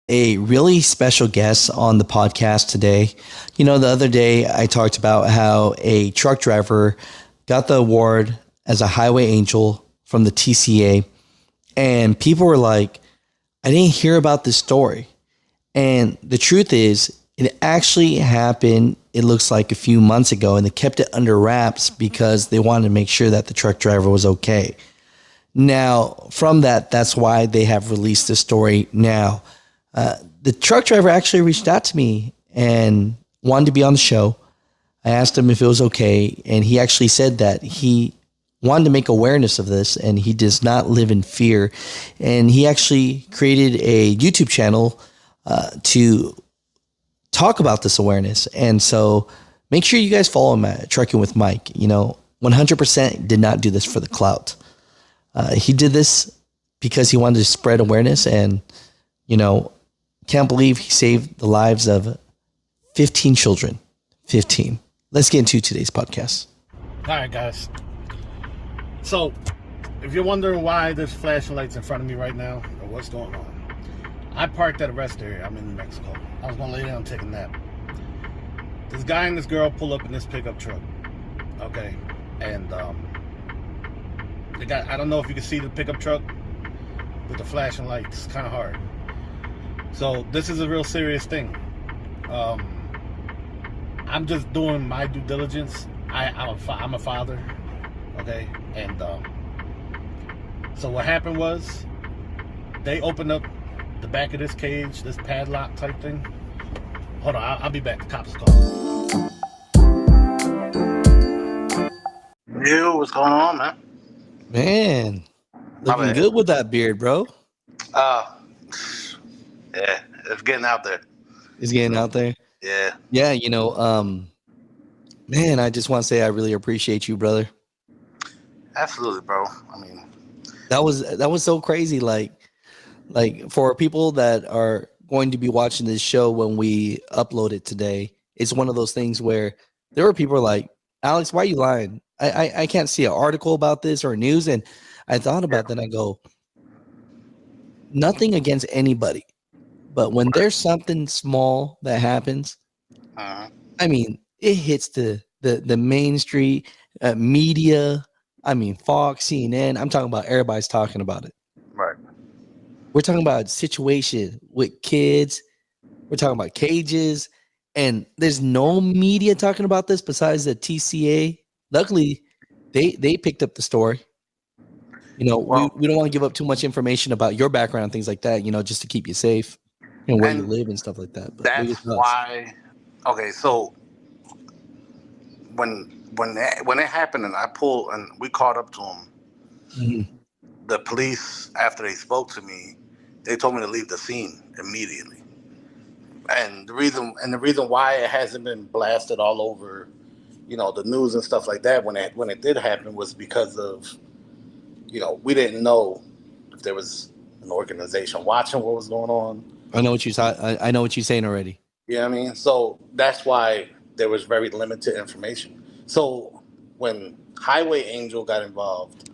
a really special guest on the podcast today. You know, the other day I talked about how a truck driver got the award as a highway angel from the TCA, and people were like, I didn't hear about this story. And the truth is, it actually happened, it looks like a few months ago, and they kept it under wraps because they wanted to make sure that the truck driver was okay. Now, from that, that's why they have released the story now. The truck driver actually reached out to me and wanted to be on the show. I asked him if it was okay, and he actually said that he wanted to make awareness of this and he does not live in fear. And he actually created a YouTube channel to talk about this awareness. And so make sure you guys follow him at Trucking with Mike. You know, 100% did not do this for the clout. He did this because he wanted to spread awareness, and, you know, can't believe he saved the lives of 15 children. 15. Let's get into today's podcast. All right, guys. So, if you're wondering why there's flashing lights in front of me right now, or what's going on, I parked at a rest area. I'm in New Mexico. I was going to lay down and take a nap. This guy and this girl pull up in this pickup truck. Okay. And, they got, I don't know if you can see the pickup truck with the flashing lights. It's kind of hard. So, this is a real serious thing. I'm just doing my due diligence. I'm a father. Okay, and so what happened was they opened up the back of this cage, this padlock type thing. Hold on, I'll be back. The cops call. Yo, what's going on, man? Man, looking good with that beard, bro. Yeah, it's getting out there. It's getting out there. Yeah. Yeah, you know, man, I just want to say I really appreciate you, brother. Absolutely, bro. I mean, that was so crazy. Like for people that are going to be watching this show when we upload it today, it's one of those things where there were people like, Alex, why are you lying? I can't see an article about this or news. And I thought about that. I go, nothing against anybody, but when there's something small that happens, I mean, it hits the main street media. I mean, Fox, CNN. I'm talking about everybody's talking about it. Right. We're talking about a situation with kids. We're talking about cages, and there's no media talking about this besides the TCA. Luckily, they picked up the story. You know, we don't want to give up too much information about your background and things like that, you know, just to keep you safe and where you live and stuff like that. But that's why. Okay, so when it happened and I pulled and we caught up to him, the police, after they spoke to me, they told me to leave the scene immediately. And the reason why it hasn't been blasted all over, you know, the news and stuff like that when it did happen was because of, you know, we didn't know if there was an organization watching what was going on. I know what I know what you're saying already. You know what I mean? So that's why there was very limited information. So when Highway Angel got involved,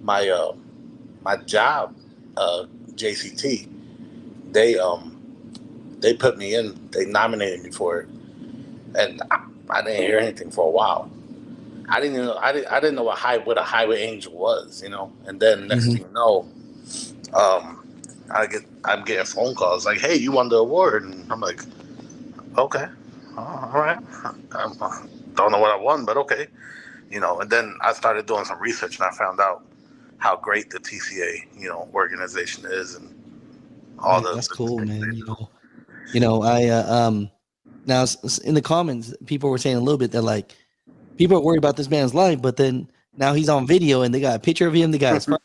my job, JCT, they put me in. They nominated me for it, and I didn't hear anything for a while. I didn't know what a Highway Angel was, you know. And then next thing you know, I'm getting phone calls like, "Hey, you won the award," and I'm like, "Okay, all right. I don't know what I won, but okay." You know, and then I started doing some research and I found out how great the TCA, you know, organization is and all that's cool, man. You know, I now in the comments, people were saying a little bit that like people are worried about this man's life, but then now he's on video and they got a picture of him. They got his phone.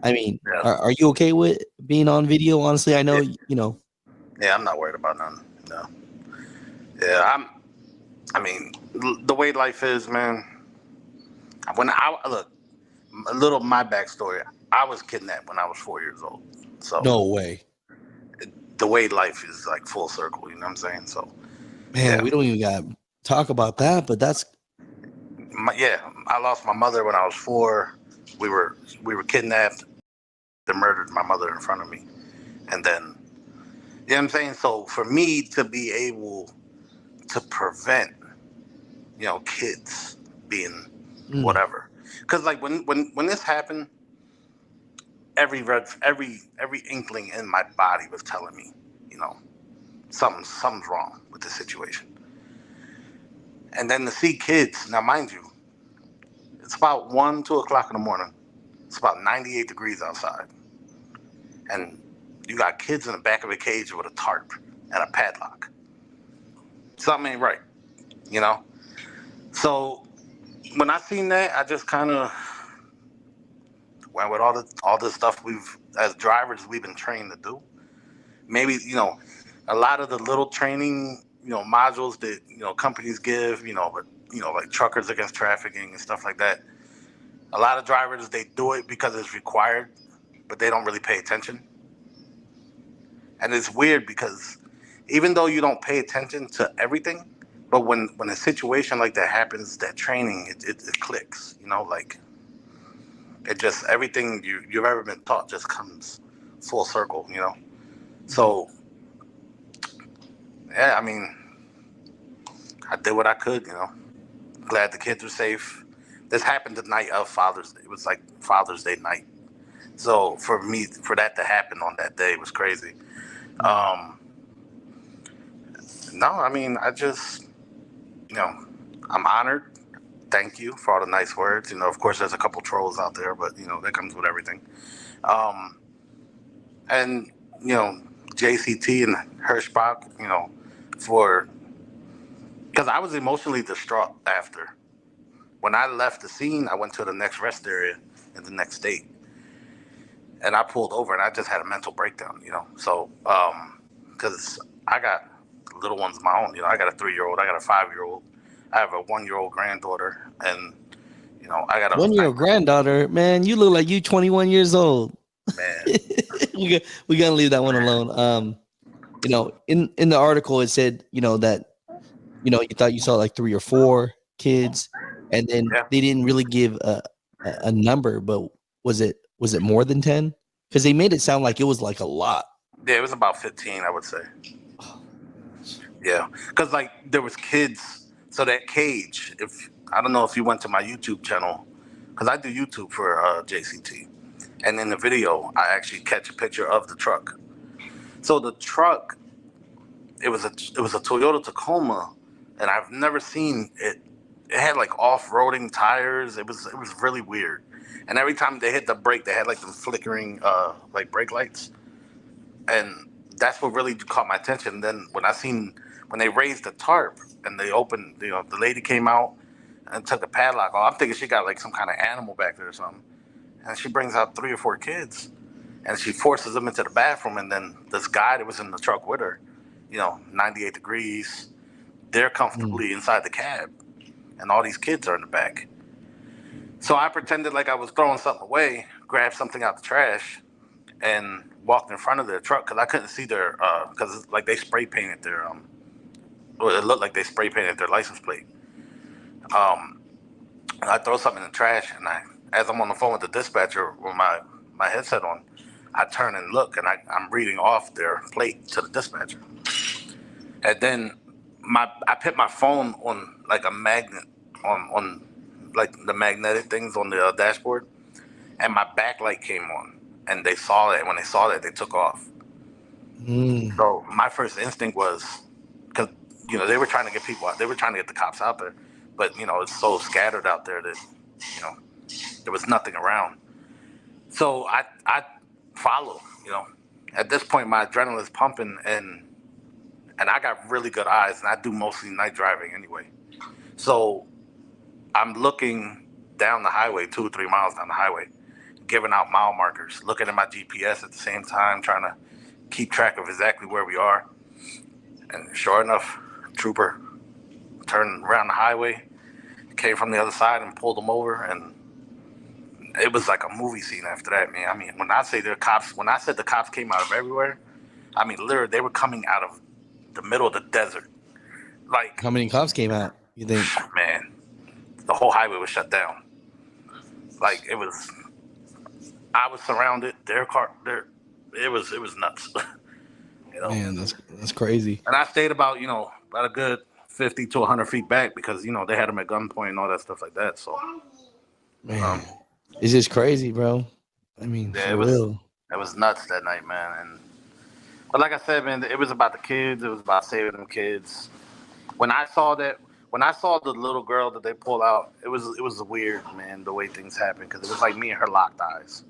I mean, are you okay with being on video? Honestly, I know, you know. Yeah, I'm not worried about none. No. Yeah, I mean, the way life is, man. When I look, a little of my backstory. I was kidnapped when I was 4 years old. So no way. The way life is like full circle. You know what I'm saying? So, man, we don't even got to talk about that. But that's I lost my mother when I was 4. We were kidnapped. They murdered my mother in front of me, and then, You know what I'm saying? So for me to be able to prevent, kids being Mm. whatever, because like when this happened, every inkling in my body was telling me, you know, something's wrong with the situation. And then to see kids, now mind you, it's about 1, 2 o'clock in the morning. It's about 98 degrees outside, and you got kids in the back of a cage with a tarp and a padlock. Something ain't right, you know. So when I seen that, I just kind of went with all the stuff we've as drivers we've been trained to do. Maybe a lot of the little training modules that companies give, but like truckers against trafficking and stuff like that. A lot of drivers, they do it because it's required, but they don't really pay attention. And it's weird because even though you don't pay attention to everything, but when a situation like that happens, that training, it clicks, like it just, everything you've ever been taught just comes full circle. So, yeah, I mean, I did what I could. Glad the kids were safe. This happened the night of Father's Day. It was like Father's Day night. So for me, for that to happen on that day was crazy. Um, no, I mean, I just, you know, I'm honored. Thank you for all the nice words. Of course, there's a couple trolls out there, but that comes with everything. Um, and JCT and Hirschbach, for because I was emotionally distraught after. When I left the scene, I went to the next rest area in the next state, and I pulled over, and I just had a mental breakdown. So, because I got little ones of my own. I got a 3-year-old, I got a 5-year-old, I have a 1-year-old granddaughter, and I got a 1 year granddaughter, man. You look like you 21 years old. man. We gotta leave that one alone. In the article it said, that you thought you saw like 3 or 4 kids, and then Yeah, they didn't really give a number, but was it more than 10? Because they made it sound like it was like a lot. yeah, it was about 15, I would say. Yeah, because like there was kids. So that cage. If I don't know if you went to my YouTube channel, because I do YouTube for JCT, and in the video I actually catch a picture of the truck. So the truck, it was a Toyota Tacoma, and I've never seen it. It had like off-roading tires. It was really weird. And every time they hit the brake, they had like them flickering like brake lights, and that's what really caught my attention. Then when they raised the tarp and they opened, the lady came out and took a padlock off. I'm thinking she got like some kind of animal back there or something, and she brings out 3 or 4 kids, and she forces them into the bathroom. And then this guy that was in the truck with her, 98 degrees, they're Mm. comfortably inside the cab, and all these kids are in the back. So I pretended like I was throwing something away, grabbed something out the trash, and walked in front of their truck because I couldn't see their because like they spray painted their well, it looked like they spray painted their license plate. Um, I throw something in the trash, and as I'm on the phone with the dispatcher with my headset on, I turn and look, and I'm reading off their plate to the dispatcher, and then I put my phone on like a magnet on like the magnetic things on the dashboard, and my backlight came on, and they saw it. And when they saw that, they took off. Mm. So my first instinct was, because they were trying to get people out, they were trying to get the cops out there, but it's so scattered out there that you know there was nothing around. So I follow. At this point my adrenaline's pumping, and I got really good eyes, and I do mostly night driving anyway. So I'm looking down the highway, 2 or 3 miles down the highway, giving out mile markers, looking at my GPS at the same time, trying to keep track of exactly where we are. And sure enough, trooper turned around the highway, came from the other side and pulled them over. And it was like a movie scene after that, man. I mean, when I said the cops came out of everywhere, I mean, literally, they were coming out of the middle of the desert. Like, How many cops came out, you think? man, the whole highway was shut down. Like, I was surrounded. It was nuts. You know, Man, that's crazy. and I stayed about about a good 50 to 100 feet back because they had him at gunpoint and all that stuff like that. So Man, um, it's just crazy, bro. I mean, yeah, for real. it was nuts that night, man. And but like I said, man, it was about the kids. It was about saving them kids. When I saw that, when I saw the little girl that they pulled out, it was weird, man. The way things happened because it was like me and her locked eyes,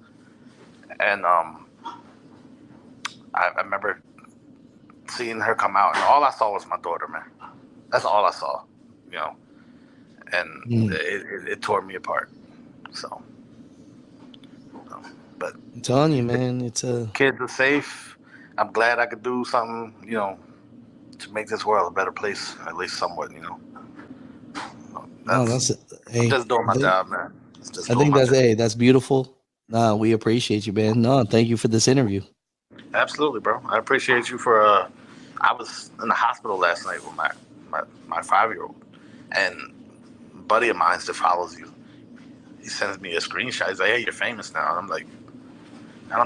and I remember seeing her come out, and all I saw was my daughter, man. That's all I saw, you know, and Mm. it tore me apart. So, but I'm telling you, man, it's a kids are safe. I'm glad I could do something, to make this world a better place, at least somewhat, no. That's That's I'm hey. just doing I my think job, man. It's just I doing think my that's job. hey. That's beautiful. No, we appreciate you, man. No, thank you for this interview. Absolutely, bro. I appreciate you for. I was in the hospital last night with my 5-year-old, and a buddy of mine that follows you. He sends me a screenshot. He's like, "Hey, you're famous now." And I'm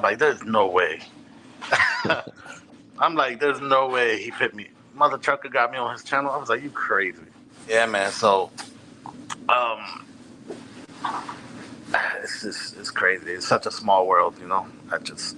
like, "There's no way." I'm like, "There's no way he put me." MuthaTrucker got me on his channel. I was like, "You crazy?" Yeah, man. So, um, it's crazy. It's such a small world, I just